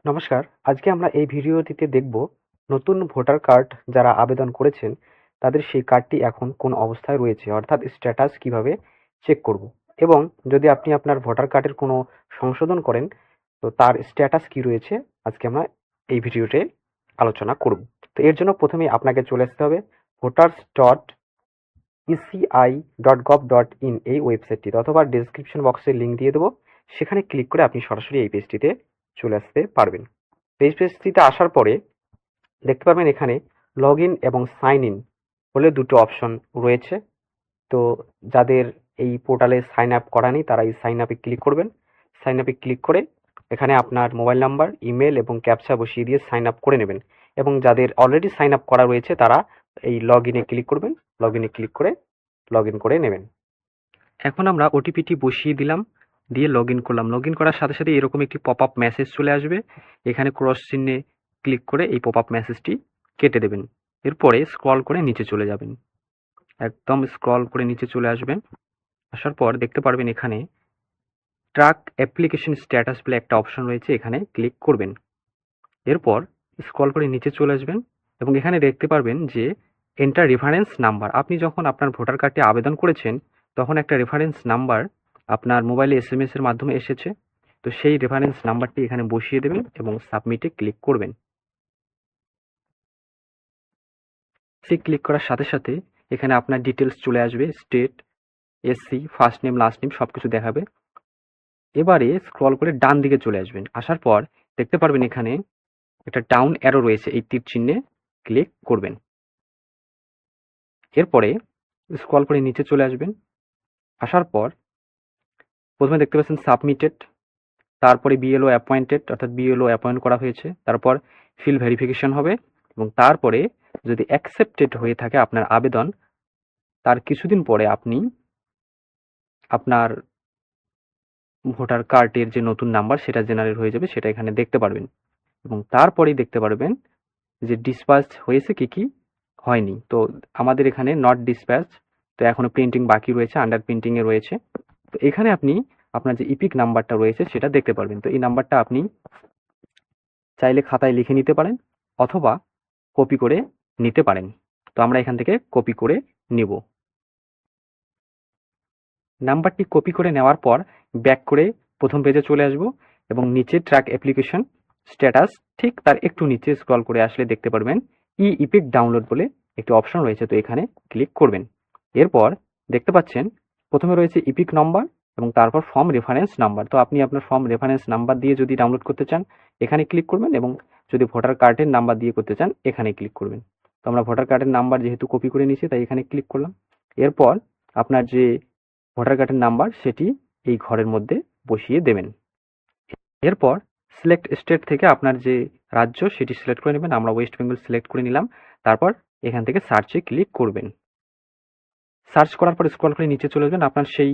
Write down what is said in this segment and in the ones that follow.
নমস্কার। আজকে আমরা এই ভিডিওটিতে দেখব নতুন ভোটার কার্ড যারা আবেদন করেছেন তাদের সেই কার্ডটি এখন কোন অবস্থায় রয়েছে, অর্থাৎ স্ট্যাটাস কিভাবে চেক করব। এবং যদি আপনি আপনার ভোটার কার্ডের কোনো সংশোধন করেন তো তার স্ট্যাটাস কি রয়েছে আজকে আমরা এই ভিডিওতে আলোচনা করব। তো এর জন্য প্রথমেই আপনাকে চলে আসতে হবে voters.eci.gov.in এই ওয়েবসাইটটিতে, অথবা ডেসক্রিপশন বক্সে লিঙ্ক দিয়ে দেবো, সেখানে ক্লিক করে আপনি সরাসরি এই পেজটিতে চলে আসতে পারবেন। পেজটিতে আসার পরে দেখতে পাবেন এখানে লগ ইন এবং সাইন ইন বলে দুটো অপশন রয়েছে। তো যাদের এই পোর্টালে সাইন আপ করা নেই তারা এই সাইন আপে ক্লিক করবেন। সাইন আপে ক্লিক করে এখানে আপনার মোবাইল নাম্বার, ইমেল এবং ক্যাপচা বসিয়ে দিয়ে সাইন আপ করে নেবেন। এবং যাদের অলরেডি সাইন আপ করা রয়েছে তারা এই লগ ইনে ক্লিক করবেন, লগ ইনে ক্লিক করে লগ ইন করে নেবেন। এখন আমরা ওটিপিটি বসিয়ে দিলাম, দিয়ে লগ ইন করলাম। লগ ইন করার সাথে সাথে এরকম একটি পপ আপ মেসেজ চলে আসবে। এখানে ক্রস চিহ্নে ক্লিক করে এই পপ আপ মেসেজটি কেটে দেবেন। এরপরে স্ক্রল করে নিচে চলে যাবেন, একদম স্ক্রল করে নিচে চলে আসবেন। আসার পর দেখতে পারবেন এখানে ট্র্যাক অ্যাপ্লিকেশন স্ট্যাটাস বলে একটা অপশন রয়েছে, এখানে ক্লিক করবেন। এরপর স্ক্রল করে নিচে চলে আসবেন এবং এখানে দেখতে পারবেন যে এন্টার রেফারেন্স নাম্বার। আপনি যখন আপনার ভোটার কার্ডটি আবেদন করেছেন তখন একটা রেফারেন্স নাম্বার আপনার মোবাইলে SMS এর মাধ্যমে এসেছে। তো সেই রেফারেন্স নাম্বারটি এখানে বসিয়ে দেবেন এবং সাবমিটে ক্লিক করবেন। সেই ক্লিক করার সাথে সাথে এখানে আপনার ডিটেলস চলে আসবে, state, SC, first name, last name সবকিছু দেখাবে। এবারে স্ক্রল করে ডান দিকে চলে আসবেন। আসার পর দেখতে পারবেন এখানে একটা ডাউন অ্যারো রয়েছে, এই তীর চিহ্নে ক্লিক করবেন। এরপরে স্ক্রল করে নিচে চলে আসবেন। আসার পর প্রথমে দেখতে পাচ্ছেন সাবমিটেড, তারপরে BLO অ্যাপয়েন্টেড, অর্থাৎ BLO অ্যাপয়েন্ট করা হয়েছে। তারপর ফিল ভেরিফিকেশন হবে এবং তারপরে যদি অ্যাকসেপ্টেড হয়ে থাকে আপনার আবেদন, তার কিছুদিন পরে আপনি আপনার ভোটার কার্ডের যে নতুন নাম্বার সেটা জেনারেট হয়ে যাবে, সেটা এখানে দেখতে পারবেন। এবং তারপরেই দেখতে পারবেন যে ডিসপ্যাচ হয়েছে কি কি হয়নি। তো আমাদের এখানে নট ডিসপ্যাচ, তো এখনো প্রিন্টিং বাকি রয়েছে, আন্ডার প্রিন্টিং এ রয়েছে। তো এখানে আপনি আপনার যে ইপিক নাম্বারটা রয়েছে সেটা দেখতে পারবেন। তো এই নাম্বারটা আপনি চাইলে খাতায় লিখে নিতে পারেন অথবা কপি করে নিতে পারেন। তো আমরা এখান থেকে কপি করে নিব। নাম্বারটি কপি করে নেওয়ার পর ব্যাক করে প্রথম পেজে চলে আসব এবং নিচে ট্র্যাক অ্যাপ্লিকেশন স্ট্যাটাস, ঠিক তার একটু নিচে স্ক্রল করে আসলে দেখতে পারবেন ইপিক ডাউনলোড বলে একটি অপশন রয়েছে। তো এখানে ক্লিক করবেন। এরপর দেখতে পাচ্ছেন প্রথমে রয়েছে ইপিক নাম্বার এবং তারপর ফর্ম রেফারেন্স নাম্বার। তো আপনি আপনার ফর্ম রেফারেন্স নাম্বার দিয়ে যদি ডাউনলোড করতে চান এখানে ক্লিক করবেন, এবং যদি ভোটার কার্ডের নাম্বার দিয়ে করতে চান এখানে ক্লিক করবেন। তো আমরা ভোটার কার্ডের নাম্বার যেহেতু কপি করে নিয়েছি তাই এখানে ক্লিক করলাম। এরপর আপনার যে ভোটার কার্ডের নাম্বার সেটি এই ঘরের মধ্যে বসিয়ে দেবেন। এরপর সিলেক্ট স্টেট থেকে আপনার যে রাজ্য সেটি সিলেক্ট করে নেবেন। আমরা ওয়েস্ট বেঙ্গল সিলেক্ট করে নিলাম। তারপর এখান থেকে সার্চে ক্লিক করবেন। সার্চ করার পর স্ক্রল করে নিচে চলে যাবেন, আপনার সেই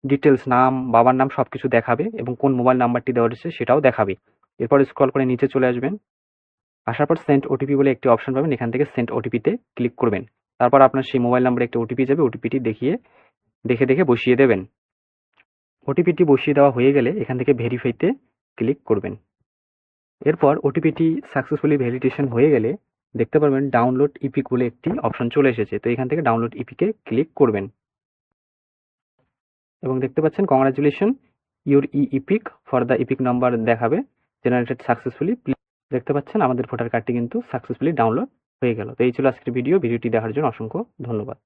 ডিটেলস, নাম, বাবার নাম সবকিছু দেখাবে এবং কোন মোবাইল নাম্বারটি দেওয়া রয়েছে সেটাও দেখাবে। এরপর স্ক্রল করে নিচে চলে আসবেন। আসার পর সেন্ড ওটিপি বলে একটি অপশন পাবেন, এখান থেকে সেন্ড ওটিপিতে ক্লিক করবেন। তারপর আপনার সেই মোবাইল নাম্বারে একটা ওটিপি যাবে, ওটিপিটি দেখে বসিয়ে দেবেন। ওটিপিটি বসিয়ে দেওয়া হয়ে গেলে এখান থেকে ভেরিফাইতে ক্লিক করবেন। এরপর ওটিপিটি সাকসেসফুলি ভ্যালিডেশন হয়ে গেলে দেখতে পারবেন ডাউনলোড ইপিক বলে একটি অপশন চলে এসেছে। তো এখান থেকে ডাউনলোড ইপিকে ক্লিক করবেন এবং দেখতে পাচ্ছেন congratulation your epic for the epic number দেখাবে জেনারেটেড সাকসেসফুলি। দেখতে পাচ্ছেন আমাদের ভোটার কার্ডটি কিন্তু সাকসেসফুলি ডাউনলোড হয়ে গেল। তো এই ছিল আজকের ভিডিওটি দেখার জন্য অসংখ্য ধন্যবাদ।